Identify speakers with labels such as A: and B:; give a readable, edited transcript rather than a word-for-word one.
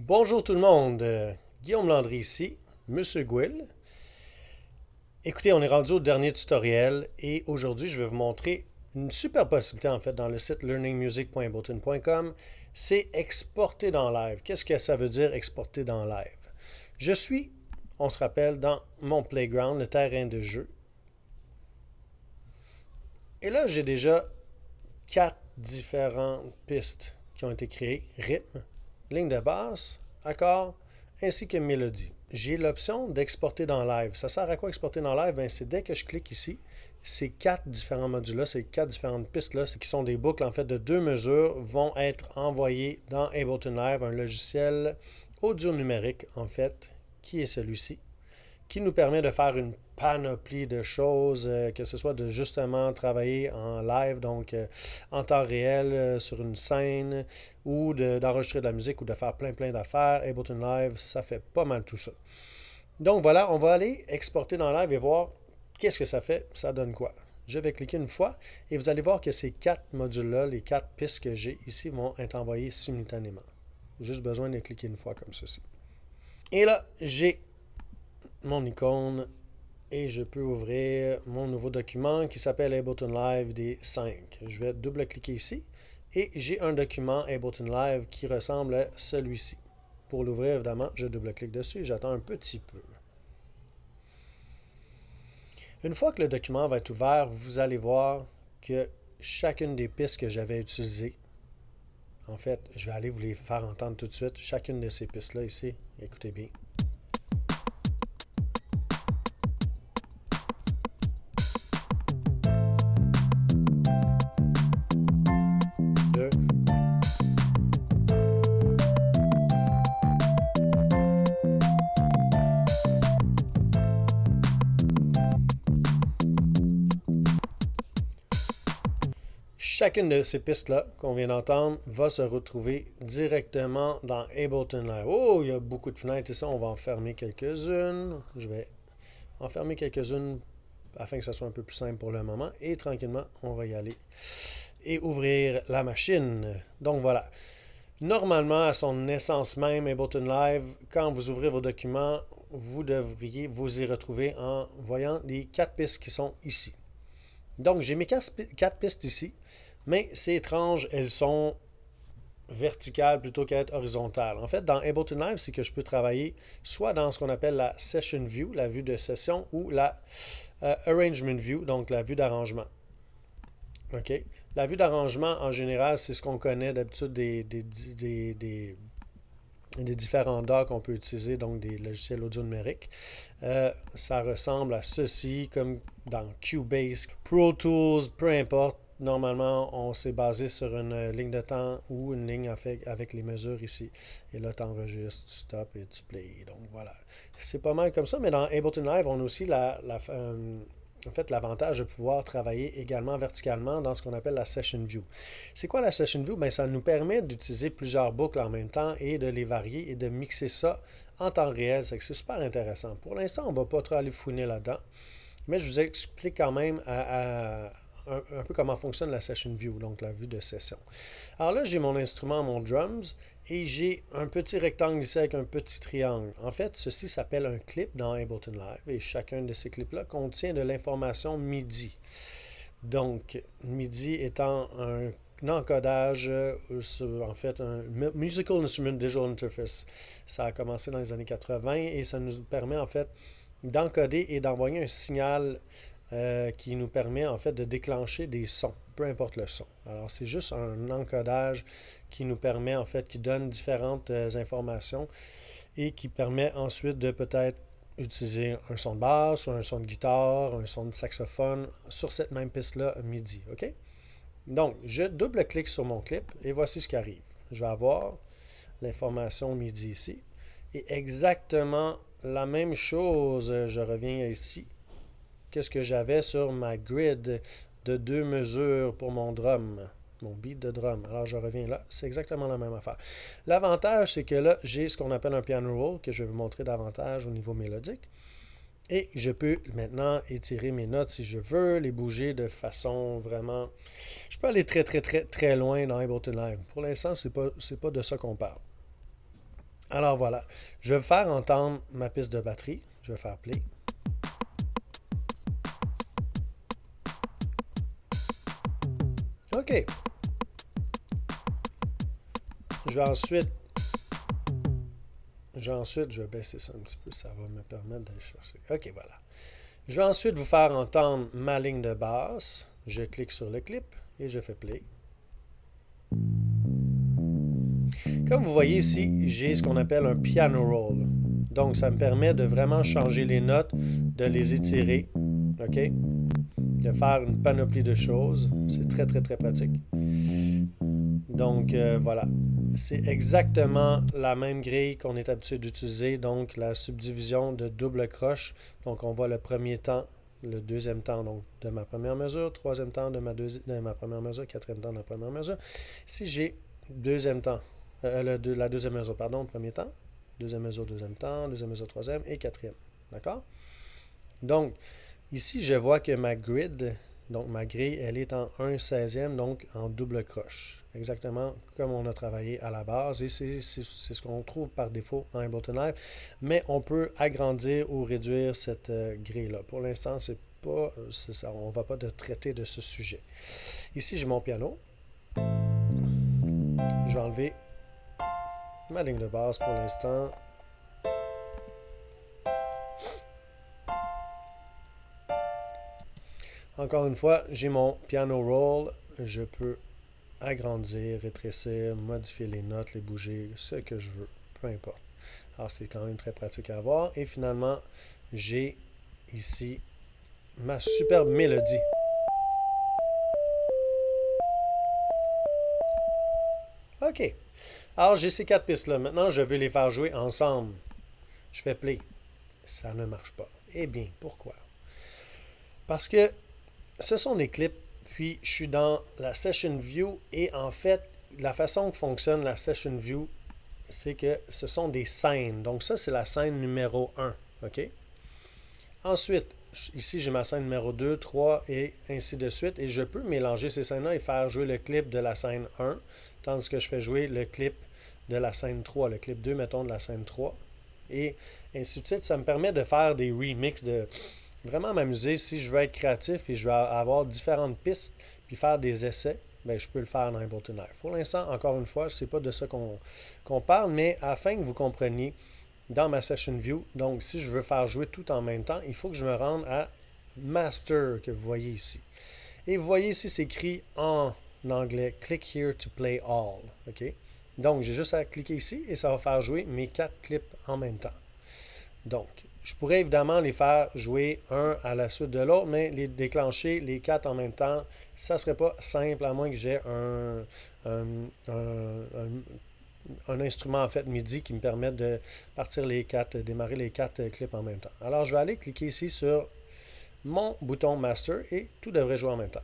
A: Bonjour tout le monde, Guillaume Landry ici, Monsieur Gouil. Écoutez, on est rendu au dernier tutoriel et aujourd'hui je vais vous montrer une super possibilité en fait dans le site learningmusic.ableton.com, c'est exporter dans live. Qu'est-ce que ça veut dire exporter dans live? Je suis, on se rappelle, dans mon playground, le terrain de jeu. Et là j'ai déjà 4 différentes pistes qui ont été créées, rythme, ligne de basse, accord, ainsi que mélodie. J'ai l'option d'exporter dans live. Ça sert à quoi exporter dans live? Ben, c'est dès que je clique ici, ces 4 différents modules-là, ces 4 différentes pistes-là, qui sont des boucles en fait de 2 mesures, vont être envoyées dans Ableton Live, un logiciel audio numérique en fait, qui est celui-ci, qui nous permet de faire une panoplie de choses, que ce soit de justement travailler en live, donc en temps réel sur une scène, ou d'enregistrer de la musique ou de faire plein d'affaires. Ableton Live, ça fait pas mal tout ça. Donc voilà, on va aller exporter dans live et voir qu'est-ce que ça fait, ça donne quoi. Je vais cliquer une fois et vous allez voir que ces 4 modules-là, les 4 pistes que j'ai ici vont être envoyées simultanément. Juste besoin de cliquer une fois comme ceci. Et là, j'ai mon icône et je peux ouvrir mon nouveau document qui s'appelle Ableton Live des 5. Je vais double-cliquer ici et j'ai un document Ableton Live qui ressemble à celui-ci. Pour l'ouvrir, évidemment, je double-clique dessus et j'attends un petit peu. Une fois que le document va être ouvert, vous allez voir que chacune des pistes que j'avais utilisées, en fait, je vais aller vous les faire entendre tout de suite, chacune de ces pistes-là ici, écoutez bien. Deux. Chacune de ces pistes-là qu'on vient d'entendre va se retrouver directement dans Ableton Live. Oh, il y a beaucoup de fenêtres ici, on va en fermer quelques-unes. Je vais en fermer quelques-unes afin que ça soit un peu plus simple pour le moment. Et tranquillement, on va y aller et ouvrir la machine. Donc voilà. Normalement, à son essence même, Ableton Live, quand vous ouvrez vos documents, vous devriez vous y retrouver en voyant les 4 pistes qui sont ici. Donc, j'ai mes 4 pistes ici, mais c'est étrange, elles sont verticales plutôt qu'être horizontales. En fait, dans Ableton Live, c'est que je peux travailler soit dans ce qu'on appelle la Session View, la vue de session, ou la Arrangement View, donc la vue d'arrangement. OK? La vue d'arrangement, en général, c'est ce qu'on connaît d'habitude des différents DAW qu'on peut utiliser, donc des logiciels audio numériques. Ça ressemble à ceci, comme dans Cubase, Pro Tools, peu importe. Normalement, on s'est basé sur une ligne de temps ou une ligne avec les mesures ici. Et là, tu enregistres, tu stops et tu play. Donc voilà. C'est pas mal comme ça, mais dans Ableton Live, on a aussi en fait, l'avantage de pouvoir travailler également verticalement dans ce qu'on appelle la Session View. C'est quoi la Session View? Bien, ça nous permet d'utiliser plusieurs boucles en même temps et de les varier et de mixer ça en temps réel. C'est super intéressant. Pour l'instant, on ne va pas trop aller fouiner là-dedans, mais je vous explique quand même un peu comment fonctionne la Session View, donc la vue de session. Alors là, j'ai mon instrument, mon drums, et j'ai un petit rectangle ici avec un petit triangle. En fait, ceci s'appelle un clip dans Ableton Live, et chacun de ces clips-là contient de l'information MIDI. Donc, MIDI étant un encodage, en fait, un Musical Instrument Digital Interface. Ça a commencé dans les années 80 et ça nous permet en fait d'encoder et d'envoyer un signal qui nous permet en fait de déclencher des sons, peu importe le son. Alors c'est juste un encodage qui nous permet en fait, qui donne différentes informations et qui permet ensuite de peut-être utiliser un son de basse ou un son de guitare, un son de saxophone sur cette même piste-là MIDI. OK? Donc, je double-clique sur mon clip et voici ce qui arrive. Je vais avoir l'information MIDI ici et exactement la même chose, je reviens ici, que ce que j'avais sur ma grid de 2 mesures pour mon drum, mon beat de drum. Alors je reviens là, c'est exactement la même affaire. L'avantage, c'est que là, j'ai ce qu'on appelle un piano roll, que je vais vous montrer davantage au niveau mélodique. Et je peux maintenant étirer mes notes si je veux, les bouger de façon vraiment... Je peux aller très loin dans Ableton Live. Pour l'instant, c'est pas de ça qu'on parle. Alors voilà, je vais faire entendre ma piste de batterie. Je vais faire play. OK. Je vais ensuite, je vais baisser ça un petit peu, ça va me permettre d'aller chercher. OK, voilà. Je vais ensuite vous faire entendre ma ligne de basse. Je clique sur le clip et je fais play. Comme vous voyez ici, j'ai ce qu'on appelle un piano roll. Donc, ça me permet de vraiment changer les notes, de les étirer, OK? De faire une panoplie de choses. C'est très, très, très pratique. Donc, voilà. C'est exactement la même grille qu'on est habitué d'utiliser, donc la subdivision de double croche. Donc, on voit le premier temps, le deuxième temps donc, de ma première mesure, troisième temps de ma première mesure, quatrième temps de la première mesure. Si j'ai deuxième temps, la deuxième mesure, pardon, premier temps, deuxième mesure, deuxième temps, deuxième mesure, troisième et quatrième. D'accord? Donc, ici, je vois que ma grid, donc ma grille, elle est en 1/16e, donc en double croche. Exactement comme on a travaillé à la base. Et c'est ce qu'on trouve par défaut dans Ableton Live. Mais on peut agrandir ou réduire cette grille-là. Pour l'instant, c'est pas, ça, on ne va pas traiter de ce sujet. Ici, j'ai mon piano. Je vais enlever ma ligne de basse pour l'instant. Encore une fois, j'ai mon piano roll. Je peux agrandir, rétrécir, modifier les notes, les bouger, ce que je veux, peu importe. Alors, c'est quand même très pratique à avoir. Et finalement, j'ai ici ma superbe mélodie. OK. Alors, j'ai ces 4 pistes-là. Maintenant, je vais les faire jouer ensemble. Je fais play. Ça ne marche pas. Eh bien, pourquoi? Parce que ce sont des clips, puis je suis dans la Session View et en fait, la façon que fonctionne la Session View, c'est que ce sont des scènes. Donc ça, c'est la scène numéro 1. OK? Ensuite, ici, j'ai ma scène numéro 2, 3 et ainsi de suite. Et je peux mélanger ces scènes-là et faire jouer le clip de la scène 1, tandis que je fais jouer le clip de la scène 3, le clip 2, mettons, de la scène 3. Et ainsi de suite, ça me permet de faire des remixes, de vraiment m'amuser. Si je veux être créatif et je veux avoir différentes pistes puis faire des essais, ben, je peux le faire dans Ableton Live. Pour l'instant, encore une fois, c'est pas de ça qu'on parle, mais afin que vous compreniez, dans ma Session View, donc si je veux faire jouer tout en même temps, il faut que je me rende à Master, que vous voyez ici. Et vous voyez ici, c'est écrit en anglais, Click here to play all. OK? Donc, j'ai juste à cliquer ici et ça va faire jouer mes 4 clips en même temps. Donc, je pourrais évidemment les faire jouer un à la suite de l'autre, mais les déclencher les 4 en même temps, ça ne serait pas simple à moins que j'ai un instrument en fait MIDI qui me permette de partir les 4, démarrer les 4 clips en même temps. Alors, je vais aller cliquer ici sur mon bouton Master et tout devrait jouer en même temps.